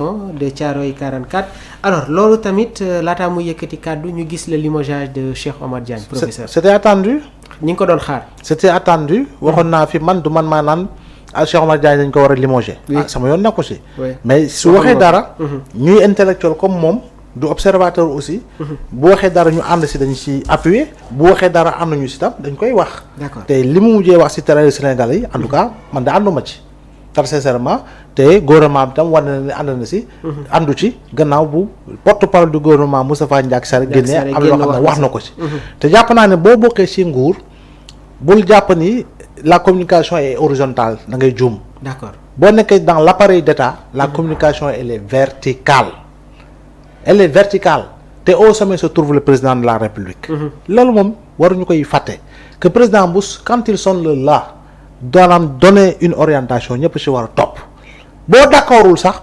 de Thiaroye 44 alors loolu tamit laataa muy yëkkati kàddu ñu gis le limogeage de Cheikh Omar Diagne professeur. C'était attendu. ñi ngi ko doon xaar. C'était attendu waxoon naa fi man du man maa naan Cheikh Omar Diagne dañ ko war a limoger. sama yoon nekku si. mais su waxee dara. ñuy intellectuel comme moom du observateur aussi. bu waxee dara ñu ànd si dañ si appuyer bu waxee dara ànduñu si tam dañ koy wax. d'accord te li mu mujjee wax si terrain Sénégalais yi en tout cas man da ànduma ci. très sincèrement te gouvernement bi tam war na ne ànd na si. àndu ci gannaaw bu porte-parole du gouvernement Moustapha Ndiack Sarr génnee am loo xam ne wax na ko si. te jàpp naa ne boo bokkee si nguur bul jàpp ni la communication est horizontale da ngay juum. d'accord boo nekkee dans l'appareil d'État la communication elle est verticale. elle est verticale te au sommet se trouve le président de la République. loolu moom waruñu koy fàtte que président Bush quand il sonne le la daanaam donner une orientation ñëpp ci war a topp boo d'accordul sax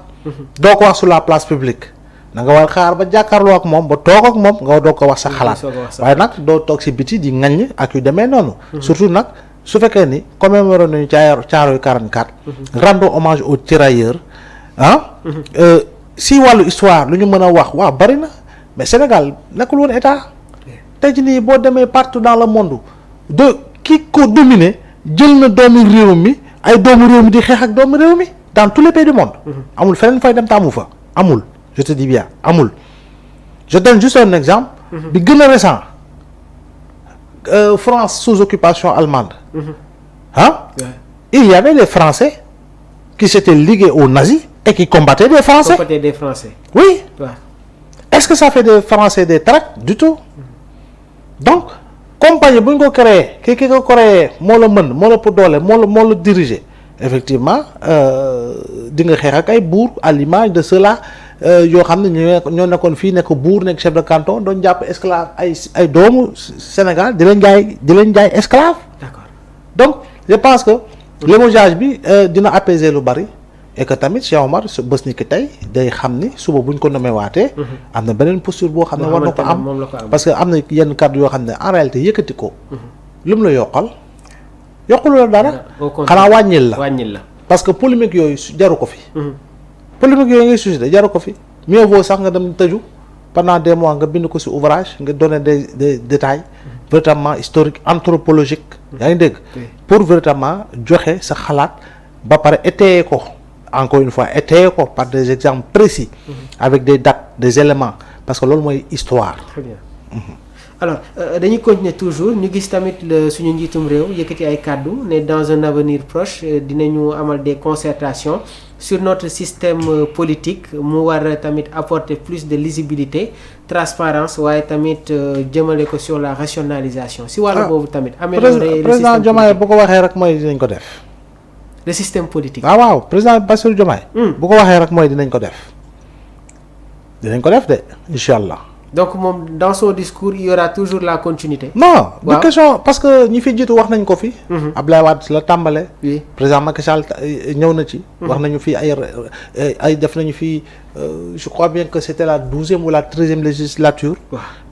doo ko wax sur la place publique da nga war xaar ba jàkkaarloo ak moom ba toog ak moom nga doo ko wax sa xalaat waaye nag doo toog ci biti di ŋaññ ak yu demee noonu surtout nag su fekkee ni commémoré nañu Thiaroye 44 rendre hommage aux tirailleurs si wàllu histoire lu ñu mën a wax waaw bari na mais Sénégal nekkul woon état tey jii nii boo demee partout dans le monde de ki ko dominé jël na doomu réew mi ay doomu réew mi di xeex ak doomu réew mi dans tous les pays du monde. amul feneen fay dem te amu fa amul je te dis bien amul. je donne juste un exemple. bi gën a récent France sous occupation allemande. il y avait des Français qui s'étaient ligués aux nazis et qui combattaient des Français. Oui. Est-ce que ça fait des Français des traites du tout. donc. compagnie bu ñu ko créé ki ko créé moo la mën moo la pour doole moo la diriger effectivement di nga xeex ak ay buur à l'image de ceux-là yoo xam ne ñoo nekkoon fii nekk buur nekk chef de canton doon jàpp esclave ay doomu Sénégal di leen jaay esclave. D'accord. donc je pense que limogeage bi dina apaiser lu bari et que tamit Cheikh Omar bés ni ki tey day xam ni suba buñ ko nommé waatee. am na beneen posture boo xam ne war na ko am parce que am na yenn kàddu yoo xam ne en réalité yëkkati ko. lu mu la yokkal la dara. xanaa wàññil la. parce que polémique yooyu jaru ko fi. polémique yooyu ngay suscité jaru ko fi mieux vaut sax nga dem tëju pendant des mois nga bind ko ci ouvrage nga donner des détails véritablement historiques anthropologiques. yaa ngi dégg pour véritablement joxe sa xalaat ba pare étayer ko. encore une fois étayé ko par des exemples précis avec des dates des éléments parce que loolu mooy histoire. Très bien. Alors dañuy continuer toujours ñu gis tamit suñu njiitum réew yëkkati ay kàddu ne dans un avenir proche dinañu amal des concertations sur notre système politique mu war tamit apporter plus de lisibilité transparence waaye tamit jëmale ko sur la rationalisation si wàllu boobu tamit. améliorer président Diomaye bu ko waxee rek mooy dinañ ko def. le système politique. waaw président Bassirou Diomaye. bu ko waxee rek mooy dinañ ko def de incha allah. donc moom dans son discours il y aura toujours la continuité. non du question parce que ñi fi jiitu wax nañ ko fi. Abdoulaye Wade la tàmbale. oui président Macky Sall ñëw na ci. wax nañu fi ay def nañu fi je crois bien que c'était la 12e ou la 13e législature.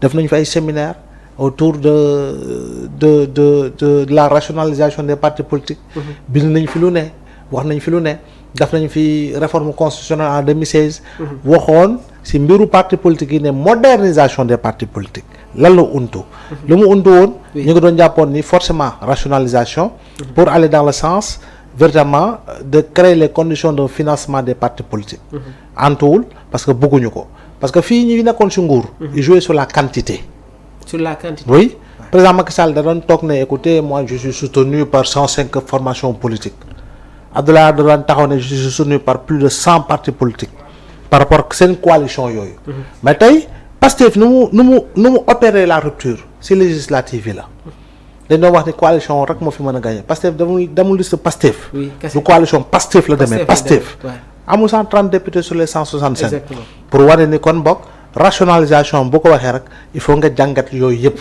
def nañu fi ay séminaires. autour de la rationalisation des partis politiques. bind nañ fi lu ne wax nañ fi lu ne def nañ fi réforme constitutionnelle en 2016. waxoon ci mbiru partis politiques yi ne modernisation des partis politiques lan la untu. lu mu untu woon. ñu ngi doon jàppoon ni forcément rationalisation. pour aller dans le sens véritablement de créer les conditions de financement des partis politiques. antuwul parce que bëgguñu ko parce que fii ñi nekkoon ci nguur. ils jouaient sur la quantité. sur la quantité. Oui, président Macky Sall da doon toog ne écoutez moi je suis soutenu par 105 formations politiques Abdoulaye da doon taxaw ne je suis soutenu par plus de 100 partis politiques par rapport ak seen coalition yooyu. mais tey Pastef nu mu opérer la rupture ci législative yi la. dañ doon wax ni coalition rek moo fi mën a gagner Pastef demul liste Pastef. oui du coalition Pastef la demee Pastef. amul 130 députés sur les 165. exactement pour wane ni kon bokk. rationalisation boo ko waxee rek il faut nga jàngat yooyu yëpp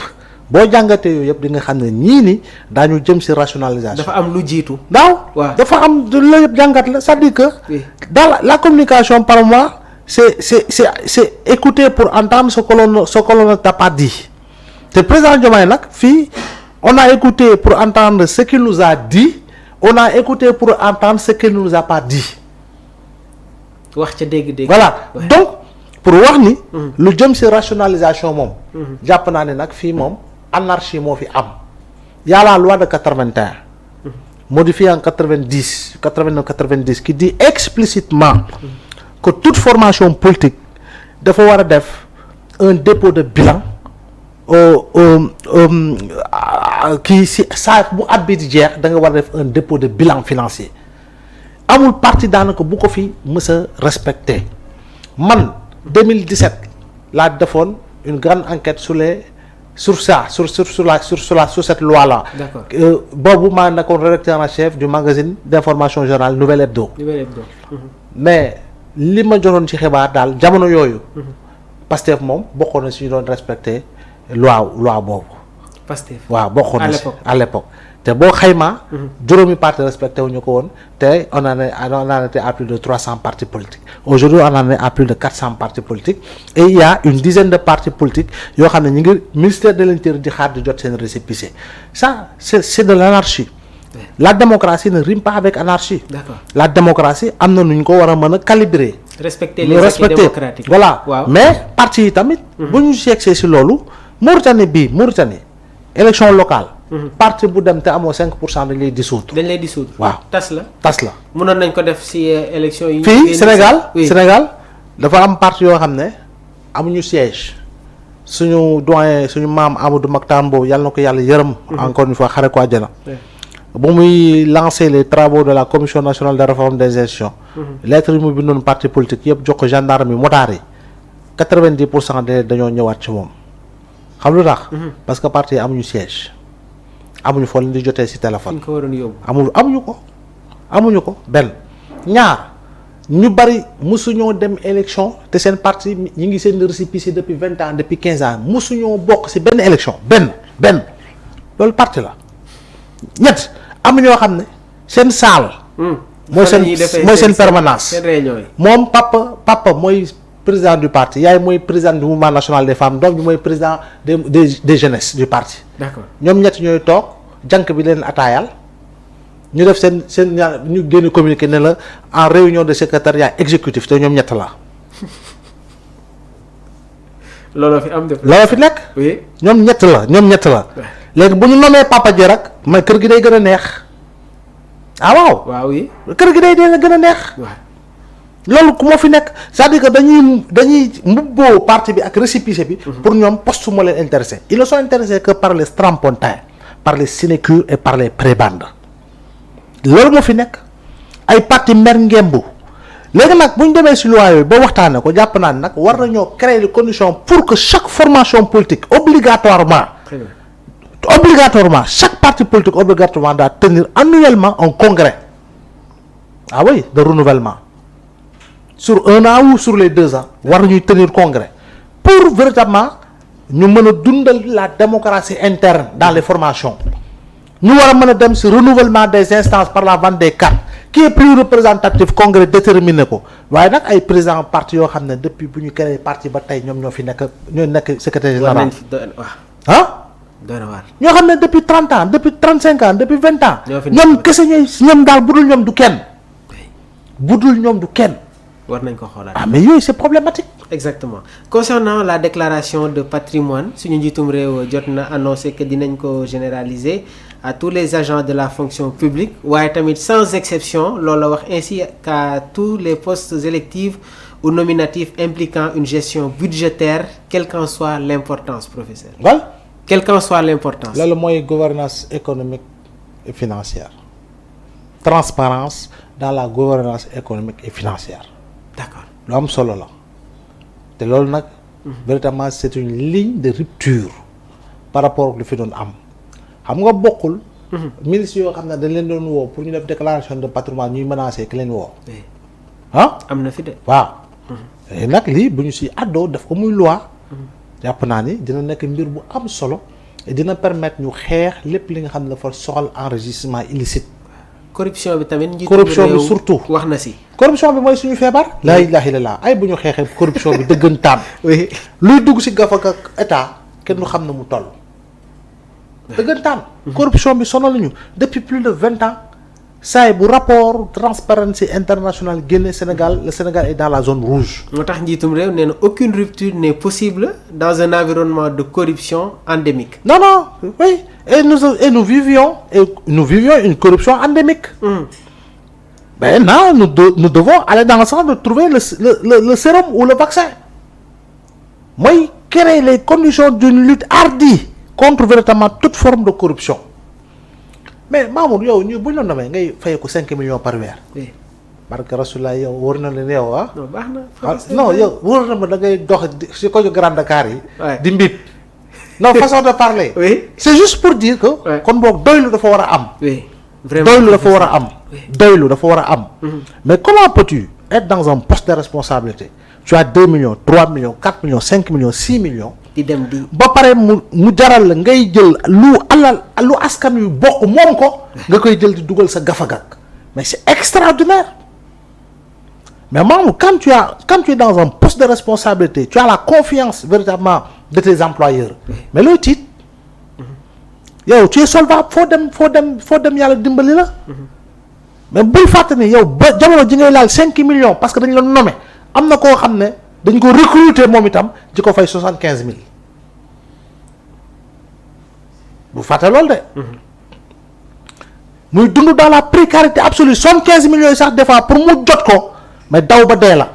boo jàngatee yooyu yëpp di nga xam ne ñii ni daañu jëm ci rationalisation. dafa am lu jiitu. waaw dafa am la yëpp jàngat la c'est-à-dire que. dans la communication par moi c'est écouter pour entendre ce que l'on ne t'a pas dit te président Diomaye nag fii on a écouté pour entendre ce qu'il nous a dit on a écouté pour entendre ce qu'il nous a pas dit. wax ca dégg-dégg. voilà donc pour wax ni. lu jëm ci rationalisation moom. jàpp naa ne nag fii moom anarchie moo fi am. y a la loi de 81. modifiée en 90 89 qui dit explicitement que toute formation politique dafa war a def un dépôt de bilan kii si saa bu at bi di jeex da nga war a def un dépôt de bilan financier amul parti daanaka bu ko fi mës a respecté man 2017 laa defoon une grande enquête sur cette loi là. D'accord. boobu maa nekkoon rédacteur en chef du magazine d'information générale Nouvelle Hebdo. mais li ma jotoon ci xibaar daal jamono yooyu. Pastef moom bokkoon na si ñu doon respecté loi boobu. Pastef waaw bokkoon na si à l'époque te boo xaymaa. juróomi parti respecté wu ñu ko woon te on en était à plus de 300 partis politiques aujourd'hui on en est à plus de 400 partis politiques et il y a une dizaine de partis politiques yoo xam ne ñu ngi ministère de l'Intérieur di xaar di jot seen récépissé ça c'est de l'anarchie. La démocratie ne rime pas avec anarchie. D'accord. La démocratie am na nu ñu ko war a mën a calibrer. respecter les acquis démocratiques. Voilà wow. Mais parti yi tamit. bu ñu yegsee si loolu Mauritanie élection locale. parti bu dem te amoo 5% dañ lay dissoudre. waaw tas la. mënoon nañ ko def si élection yi. fii Sénégal dafa am parti yoo xam ne amuñu siège suñu doyen suñu maam Amadou Mahtar Mbow yàlla na ko yàlla yërëm. encore une fois xare ko àjjana. bu muy lancer les travaux de la commission nationale de réforme des institutions. lettre yi mu bindoon parti politique yëpp jox ko gendarme yi motards yi 90% dañoo ñëwaat ci moom. xam lu tax. parce que parti yi amuñu siège amuñu foo leen di jotee ci téléphone. ko waroon yóbbu. amuñu ko benn ñaar ñu bari musuñoo dem élection te seen parti ñi ngi seen récépissé depuis 20 ans depuis 15 ans musuñoo bokk ci benn élection benn loolu parti la ñett am ñoo xam ne seen salle. mooy seen permanence. seen réunion yi. moom papa mooy président du parti yaay mooy président du mouvement national des femmes doom bi mooy président des jeunesses du parti. D'accord. ñoom ñett ñooy toog jànk bi leen ataayal ñu def seen ñu génn communiqué ne la en réunion de secrétariat exécutif te ñoom ñett la. looloo fi am. looloo fi nekk. oui ñoom ñett la. léegi bu ñu nommee papa ji rek mais kër gi day gën a neex. waaw. waaw oui. kër gi day gën a neex. waaw. loolu ku moo fi nekk c'est-à-dire que dañuy mbubboo parti bi ak récépissé bi. pour ñoom poste moo leen intéressé. ils ne sont intéressés que par les strapontins par les sinécures et par les prébendes loolu moo fi nekk ay parti mer ngembu léegi nag bu ñu demee ci loi yooyu ba waxtaanee ko jàpp naa ne nag war nañoo créer les conditions pour que chaque formation politique obligatoirement chaque parti politique obligatoirement doit tenir annuellement un congrès de renouvellement. sur 1 an ou sur les 2 ans war nañuy tenir congrès pour véritablement ñu mën a dundal la démocratie interne dans les formations ñu war a mën a dem ci renouvellement des instances par la vente des cartes qui est plus représentatif congrès déterminé ko waaye nag ay président parti yoo xam ne depuis bu ñu créé parti ba tey ñoom ñoo fi nekk ñoo nekk secrétaire général ñoo xam ne depuis 30 ans depuis 35 ans depuis 20 ans ñoom kese ñoom daal budul ñoom du kenn war nañ ko xoolaat. mais yooyu c'est problématique. Exactement. Concernant la déclaration de patrimoine suñu njiitum réew jot na annoncé que dinañ ko généraliser à tous les agents de la fonction publique waaye tamit sans exception loolu la wax ainsi qu'à tous les postes électifs ou nominatifs impliquant une gestion budgétaire quelle qu'en soit l'importance professeur. Voilà. Quelle qu'en soit l'importance. loolu mooy gouvernance économique et financière. Transparence dans la gouvernance économique et financière. D'accord. lu am solo la te loolu nag véritablement c'est une ligne de rupture par rapport ak lu fi doon am xam nga bokkul ministres yoo xam ne dañ leen doon woo pour ñu def déclaration de patrimoine ñuy menacer ki leen woo am na fi de waaw nag lii bu ñu si àddoo daf ko muy loi jàpp naa ni dina nekk mbir bu am solo et dina permettre ñu xeex lépp li nga xam ne dafa soxal enrichissement illicite corruption bi tamit corruption bi surtout wax na si corruption bi mooy suñu feebar laa ilaaha illallaah ay bu ñu xeexee corruption bi dëggantaan oui luy dugg si gafaka ak état kenn du xam ne mu toll dëggantaan corruption bi sonal nañu depuis plus de 20 ans saa bu rapport Transparency International génne Sénégal le Sénégal est dans la zone rouge. moo tax njiitum réew nee na aucune rupture n'est possible dans un environnement de corruption endémique. Non, oui, et nous vivions une corruption endémique. Maintenant, nous devons aller dans le sens de trouver le sérum ou le vaccin. Moi, créer les conditions d'une lutte hardie contre véritablement toute forme de corruption. Mais Mamour, yow ñu buñ la nomé ngay fay ko 5 millions par weer. Oui. Barka Rasulullah yow wóor na leen yow ah. non baax na. Non yow wóor na ma da ngay dox ci ko Grand Dakar yi. Ouais. Di mbit. Non, façon de parler. Oui. C'est juste pour dire que. Ouais. Kon boog doylu dafa war a am. Oui. Vraiment. Doylu dafa war a am. Oui. Doylu dafa war a am. Mais comment peux-tu être dans un poste de responsabilité? Tu as 2 millions, 3 millions, 4 millions, 5 millions, 6 millions. di dem di. ba pare mu jaral la ngay jël lu askan yu bokk moom ko nga koy jël di dugal sa gafagak. Mais c'est extraordinaire. Mais Mamour, quand tu es dans un poste de responsabilité, tu as la confiance véritablement de tes employeurs. Mais looy tiit yow tu es solvable foo dem yàlla dimbali la. Mais bul fàtte ni yow ba jamono ji ngay laal 5 millions parce que dañ la nommé am na koo xam ne dañ ko recruter moom itam di ko fay 75 000. bu fàtte loolu de. muy dund dans la précarité absolue 75 millions yi sax des fois pour mu jot ko mais daw ba dee la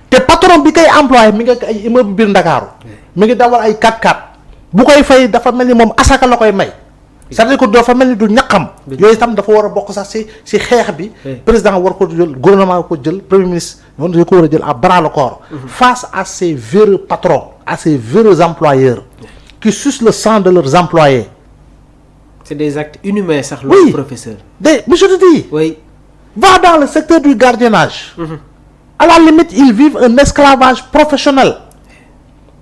te patron bi koy employé mi ngi ak ay immeuble biir Ndakaaru mi ngi dawal ay 4x4 bu koy fay dafa mel ni moom asaka la koy may. c'est-à-dire que dafa mel ni du ñaqam. yooyu itam dafa war a bokk sax si xeex bi. président war ko jël gouvernement war ko jël premier ministre moom dañu ko war a jël à bras le corps. face à ces véreux patrons à ces véreux employeurs. qui sucent le sang de leurs employés. c'est des actes inhumains sax. Oui. Le professeur. Mais je te dis. Oui. Va dans le secteur du gardiennage. À la limite ils vivent un esclavage professionnel.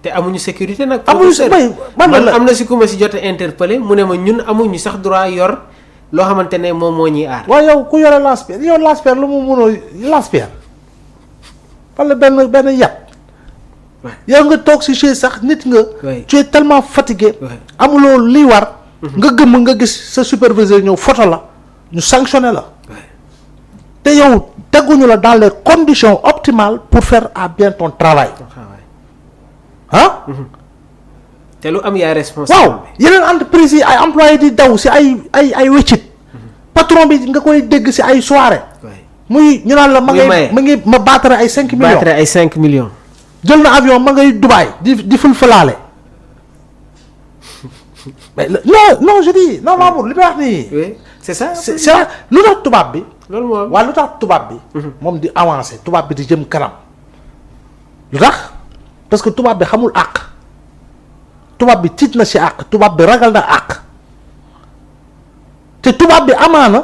te amuñu sécurité nag. amuñu professeur man am na si ku ma si jot a interpellé mu ne ma ñun amuñu sax droit yor loo xamante ne moom moo ñuy aar. waaw yow ku yore lance-pierre yow lance-pierre lu mu mënoo lance-pierre wala benn yat. yow nga toog si chaise sax nit nga. tu es tellement fatigué. amuloo liy war. nga gëmm nga gis sa superviseur ñëw photo la ñu sanctionné la. te yow teguñu la dans les conditions optimales pour faire à bien ton travail. ah. te lu am yaay responsable. waaw yeneen entreprise yi ay employés di daw si ay wéccit. patron bi nga koy dégg si ay soirée. muy ñu naan la ma ngi ma baatare ay 5 millions. baatare ay 5 millions. jël na avion ma ngay Dubaï di fël-fëlaale. mais non je dis non Mamour li may wax nii. oui c'est ça. c'est ça lu tax tubaab bi. loolu moom waaw lu tax tubaab bi. moom di avancer tubaab bi di jëm kanam. lu tax parce que tubaab bi xamul àq. tubaab bi tiit na si àq tubaab bi ragal na àq. te tubaab bi amaana.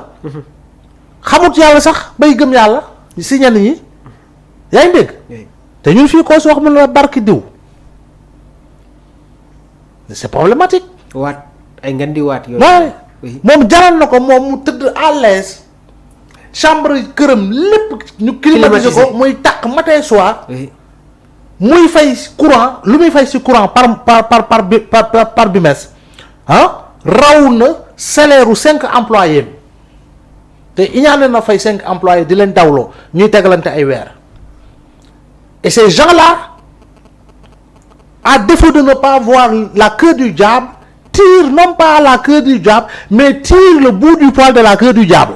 xamut yàlla sax bay gëm yàlla si ñenn ñi. yaa ngi dégg. te ñun fii koo si wax mën na barki diw. c'est problématique. waat ay ngan di waat yooyu. moom jaral na ko moom mu tëdd à l'aise chambre këram lépp ñu climatiser ko muy tàq matin soir. muy fay courant lu muy fay si courant par bimestre raw na salaire u 5 employés te iñaane na fay 5 employés di leen dawloo ñuy tegalante ay weer et ces gens-là à défaut de ne pas voir la queue du diable tirent non pas à la queue du diable mais tirent le bout du poil de la queue du diable.